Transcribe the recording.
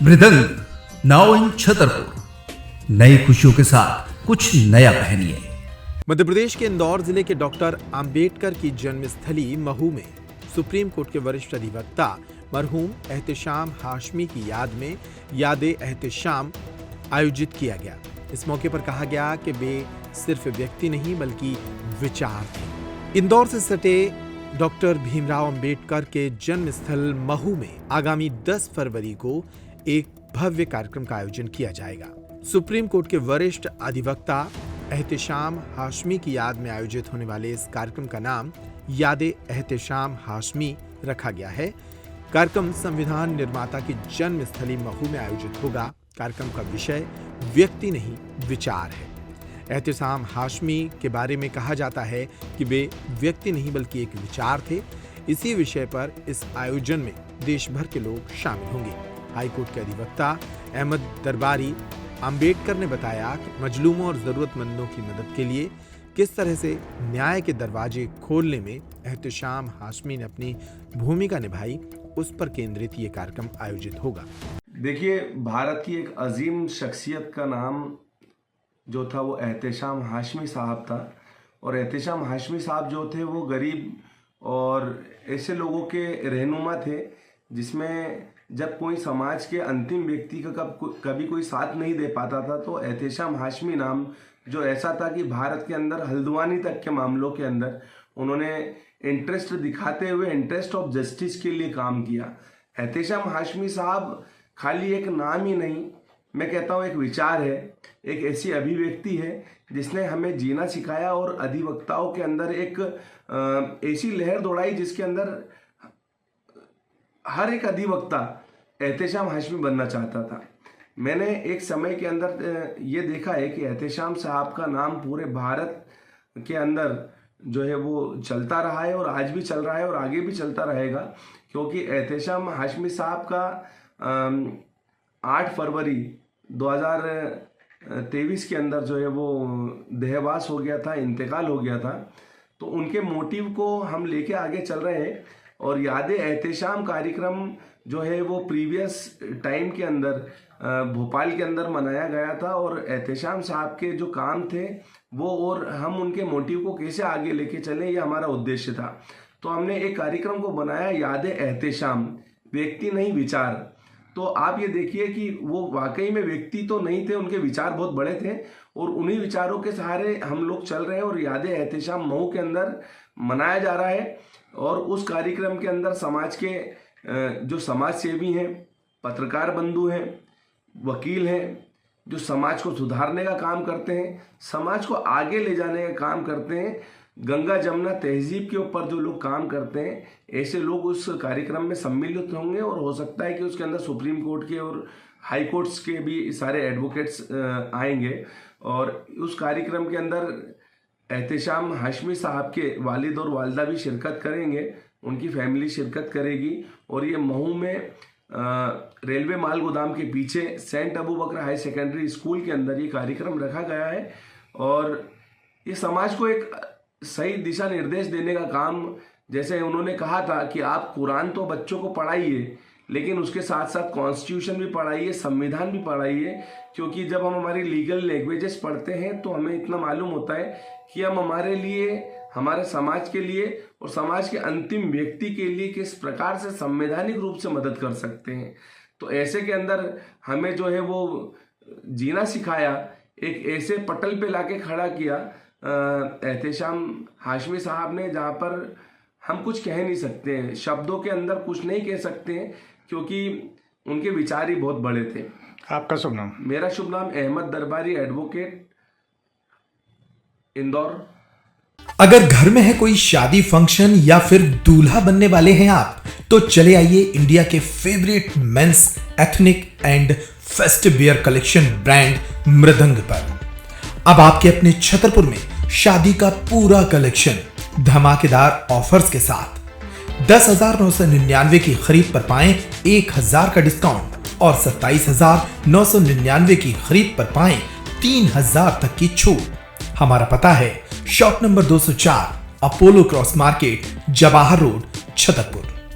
मृदंग now in Chhatarpur. नई खुशियों के साथ कुछ नया पहनिए। मध्य प्रदेश के इंदौर जिले के डॉक्टर अंबेडकर की जन्मस्थली महू में सुप्रीम कोर्ट के वरिष्ठ अधिवक्ता मरहूम एहतेशाम हाशमी की याद में यादे एहतेशाम आयोजित किया गया। इस मौके पर कहा गया कि वे सिर्फ व्यक्ति नहीं बल्कि विचार थे। इंदौर से सटे डॉक्टर भीमराव अंबेडकर के जन्मस्थल महू में आगामी 10 फरवरी को एक भव्य कार्यक्रम का आयोजन किया जाएगा। सुप्रीम कोर्ट के वरिष्ठ अधिवक्ता एहतेशाम हाशमी की याद में आयोजित होने वाले इस कार्यक्रम का नाम यादे एहतेशाम हाशमी रखा गया है। कार्यक्रम संविधान निर्माता की जन्मस्थली महू में आयोजित होगा। कार्यक्रम का विषय व्यक्ति नहीं विचार है। एहतेशाम हाशमी के बारे में कहा जाता है कि वे व्यक्ति नहीं बल्कि एक विचार थे। इसी विषय पर इस आयोजन में देश भर के लोग शामिल होंगे। हाईकोर्ट के अधिवक्ता अहमद दरबारी अंबेडकर ने बताया कि मजलूमों और जरूरतमंदों की मदद के लिए किस तरह से न्याय के दरवाजे खोलने में एहतेशाम हाशमी ने अपनी भूमिका निभाई, उस पर केंद्रित ये कार्यक्रम आयोजित होगा। देखिए, भारत की एक अजीम शख्सियत का नाम जो था वो एहतेशाम हाशमी साहब था। और एहतेशाम हाशमी साहब जो थे वो गरीब और ऐसे लोगों के रहनुमा थे जिसमें जब कोई समाज के अंतिम व्यक्ति का कभी कोई साथ नहीं दे पाता था तो एहतेशाम हाशमी नाम जो ऐसा था कि भारत के अंदर हल्द्वानी तक के मामलों के अंदर उन्होंने इंटरेस्ट दिखाते हुए इंटरेस्ट ऑफ जस्टिस के लिए काम किया। एहतेशाम हाशमी साहब खाली एक नाम ही नहीं, मैं कहता हूँ एक विचार है, एक ऐसी अभिव्यक्ति है जिसने हमें जीना सिखाया और अधिवक्ताओं के अंदर एक ऐसी लहर दौड़ाई जिसके अंदर हर एक अधिवक्ता एहतेशाम हाशमी बनना चाहता था। मैंने एक समय के अंदर ये देखा है कि एहतेशाम साहब का नाम पूरे भारत के अंदर जो है वो चलता रहा है और आज भी चल रहा है और आगे भी चलता रहेगा, क्योंकि एहतेशाम हाशमी साहब का 8 फरवरी 2023 के अंदर जो है वो देहवास हो गया था, इंतकाल हो गया था। तो उनके मोटिव को हम लेके आगे चल रहे हैं और यादें एहतेशाम कार्यक्रम जो है वो प्रीवियस टाइम के अंदर भोपाल के अंदर मनाया गया था और एहतेशाम साहब के जो काम थे वो और हम उनके मोटिव को कैसे आगे लेके चलें, ये हमारा उद्देश्य था। तो हमने एक कार्यक्रम को बनाया यादें एहतेशाम, व्यक्ति नहीं विचार। तो आप ये देखिए कि वो वाकई में व्यक्ति तो नहीं थे, उनके विचार बहुत बड़े थे और उन्हीं विचारों के सहारे हम लोग चल रहे हैं और यादें एहतेशाम महू के अंदर मनाया जा रहा है। और उस कार्यक्रम के अंदर समाज के जो समाज सेवी हैं, पत्रकार बंधु हैं, वकील हैं, जो समाज को सुधारने का काम करते हैं, समाज को आगे ले जाने का काम करते हैं, गंगा जमुना तहजीब के ऊपर जो लोग काम करते हैं, ऐसे लोग उस कार्यक्रम में सम्मिलित होंगे और हो सकता है कि उसके अंदर सुप्रीम कोर्ट के और हाई कोर्ट्स के भी सारे एडवोकेट्स आएंगे। और उस कार्यक्रम के अंदर एहतेशाम हाशमी साहब के वालिद और वालिदा भी शिरकत करेंगे, उनकी फैमिली शिरकत करेगी। और ये महू में रेलवे माल गोदाम के पीछे सेंट अबू बकर हाई सेकेंडरी स्कूल के अंदर ये कार्यक्रम रखा गया है और ये समाज को एक सही दिशा निर्देश देने का काम, जैसे उन्होंने कहा था कि आप कुरान तो बच्चों को पढ़ाइए लेकिन उसके साथ साथ कॉन्स्टिट्यूशन भी पढ़ाइए, संविधान भी पढ़ाइए, क्योंकि जब हम हमारी लीगल लैंग्वेजेस पढ़ते हैं तो हमें इतना मालूम होता है कि हम हमारे लिए, हमारे समाज के लिए और समाज के अंतिम व्यक्ति के लिए किस प्रकार से संवैधानिक रूप से मदद कर सकते हैं। तो ऐसे के अंदर हमें जो है वो जीना सिखाया, एक ऐसे पटल पे लाके खड़ा किया एहतेशाम हाशमी साहब ने, जहाँ पर हम कुछ कह नहीं सकते हैं, शब्दों के अंदर कुछ नहीं कह सकते हैं, क्योंकि उनके विचार ही बहुत बड़े थे। आपका शुभ नाम? मेरा शुभ नाम अहमद दरबारी, एडवोकेट, इंदौर। अगर घर में है कोई शादी फंक्शन या फिर दूल्हा बनने वाले हैं आप, तो चले आइए इंडिया के favourite men's ethnic and festive wear collection brand Mridang पर। अब आपके अपने छतरपुर में शादी का पूरा कलेक्शन धमाकेदार ऑफर्स के साथ 10,999 की खरीद पर पाएं 1,000 का डिस्काउंट और 27,999 की खरीद पर पाएं 3,000 तक की छूट। हमारा पता है shop number 204, Apollo cross market, Jawahar road, Chhatarpur.